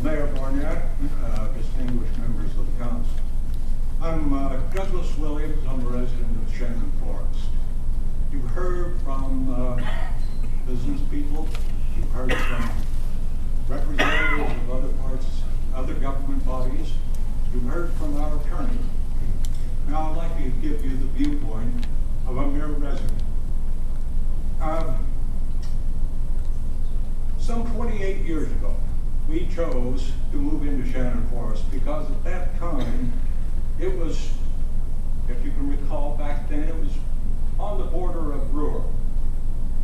Mayor Barnett, distinguished members of the council. I'm Douglas Williams. I'm a resident of Shannon Forest. You've heard from business people. You've heard from representatives of other government bodies. You've heard from our attorney. Now I'd like to give you the viewpoint of a mere resident. Some 28 years ago, we chose to move into Shannon Forest because at that time, it was, if you can recall back then, it was on the border of rural.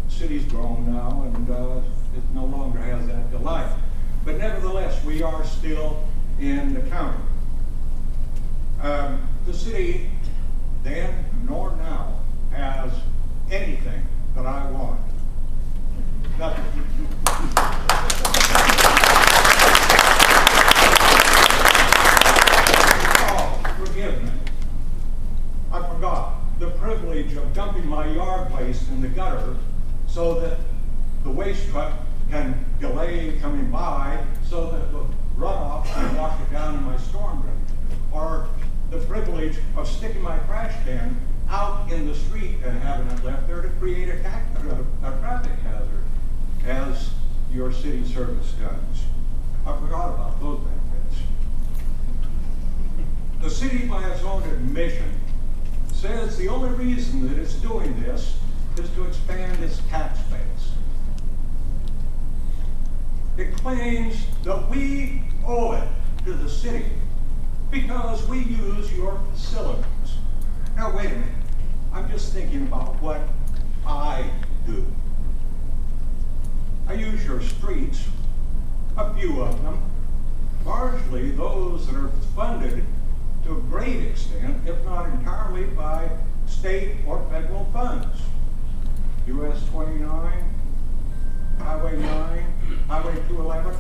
The city's grown now and it no longer has that delight. But nevertheless, we are still in the county. The city then nor now has anything that I want. Nothing. Oh, forgive me. I forgot the privilege of dumping my yard waste in the gutter so that the waste truck can delay coming by so that the runoff can wash it down in my storm drain. Or the privilege of sticking my trash can out in the street and having it left there to create a traffic hazard, as your city service does. I forgot about those benefits. The city, by its own admission, says the only reason that it's doing this is to expand its tax base. It claims that we owe it to the city because we use your facilities. Now wait a minute, I'm just thinking about what I do. I use your streets, a few of them, largely those that are funded to a great extent, if not entirely, by state or federal funds. US 29, Highway 9, Highway 211.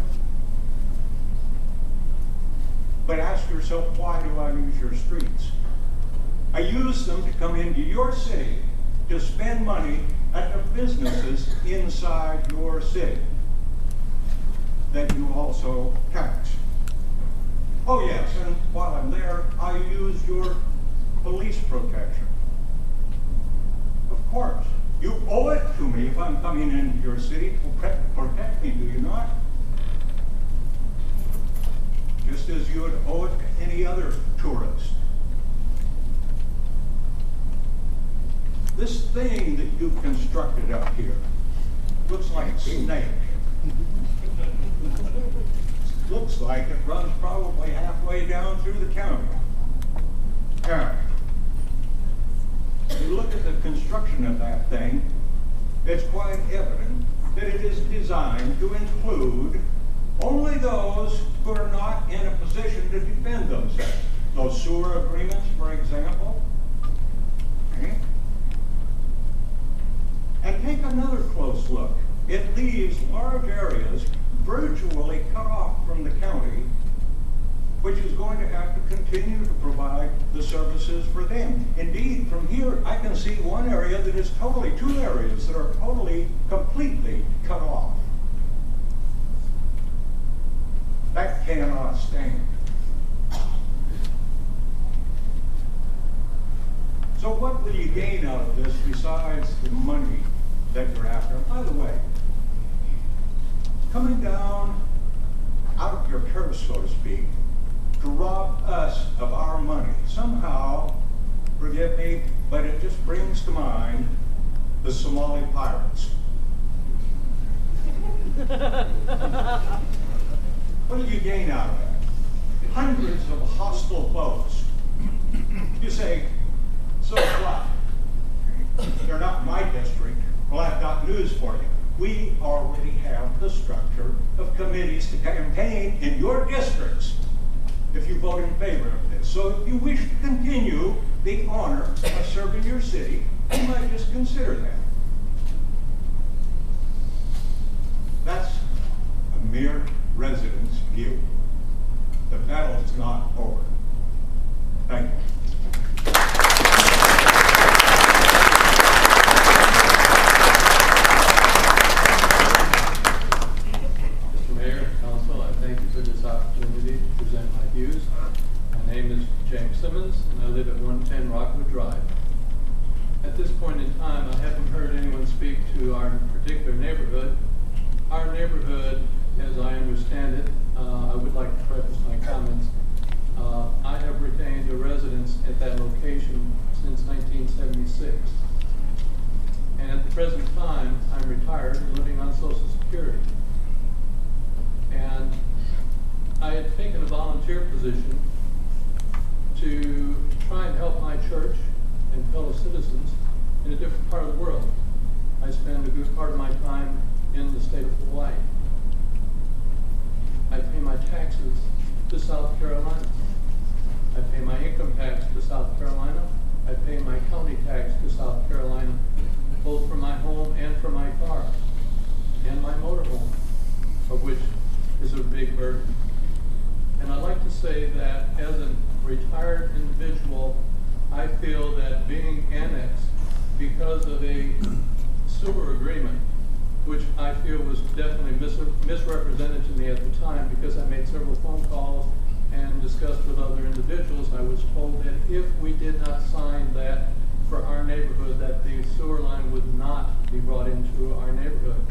But ask yourself, why do I use your streets? I use them to come into your city to spend money at the businesses inside your city that you also tax. Oh yes, and while I'm there, I use your police protection. Of course, you owe it to me if I'm coming into your city to protect me, do you not? Just as you would owe it to any other tourist. This thing that you've constructed up here looks like a snake. Looks like it runs probably halfway down through the county. Now, if you look at the construction of that thing, it's quite evident that it is designed to include only those who are not in a position to defend themselves. Those sewer agreements, for example. Okay. And take another close look. It leaves large areas virtually cut off from the county, which is going to have to continue to provide the services for them. Indeed, from here, I can see one area that is totally, two areas that are totally, completely cut off. That cannot stand. So what will you gain out of this besides the money that you're after? By the way, coming down out of your turf, so to speak, to rob us of our money, somehow, forgive me, but it just brings to mind the Somali pirates. What do you gain out of that? Hundreds of hostile boats. You say, so what? They're not my district. Well, I've got news for you. We already have the structure of committees to campaign in your districts if you vote in favor of this. So if you wish to continue the honor of serving your city, you might just consider that. That's a mere resident's view. The battle is not over. Thank you. Mr. Mayor, Council, I thank you for this 110 Rockwood Drive. At this point in time, I haven't heard anyone speak to our particular neighborhood. Our neighborhood, as I understand it, I would like to preface my comments. I have retained a residence at that location since 1976. And at the present time, I'm retired and living on Social Security. And I had taken a volunteer position to try and help my church and fellow citizens in a different part of the world. I spend a good part of my time in the state of Hawaii. I pay my taxes to South Carolina. I pay my income tax to South Carolina. I pay my county tax to South Carolina, both for my home and for my car, and my motorhome, of which is a big burden. And I'd like to say that as a retired individual, I feel that being annexed because of a sewer agreement, which I feel was definitely misrepresented to me at the time, because I made several phone calls and discussed with other individuals. I was told that if we did not sign that for our neighborhood, that the sewer line would not be brought into our neighborhood.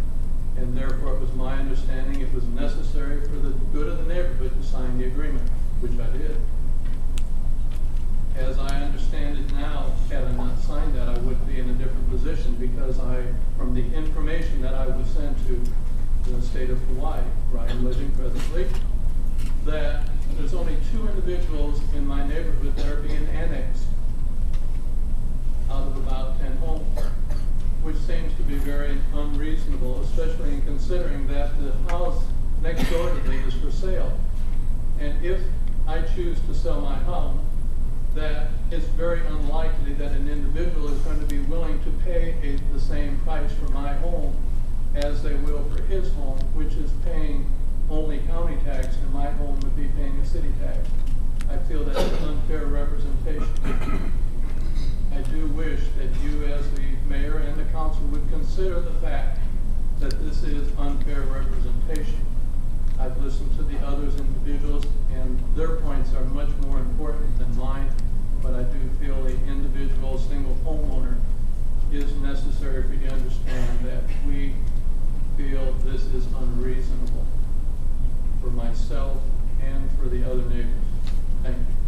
And therefore it was my understanding it was necessary for the good of the neighborhood to sign the agreement, which I did. As I understand it now, had I not signed that, I would be in a different position, because from the information that I was sent to the state of Hawaii, where I am living presently, that there's only 2 individuals in my neighborhood that are being annexed out of about 10 homes, which seems to be very unreasonable, especially in considering that the house next door to me is for sale. And if I choose to sell my home, that it's very unlikely that an individual is going to be willing to pay the same price for my home as they will for his home, which is paying only county tax, and my home would be paying a city tax. I feel that's an unfair representation. I do wish that you, as the mayor and the council, would consider the fact that this is unfair representation. I've listened to the others individuals, and their points are much more important than mine, but I do feel the individual single homeowner is necessary for you to understand that we feel this is unreasonable for myself and for the other neighbors. Thank you.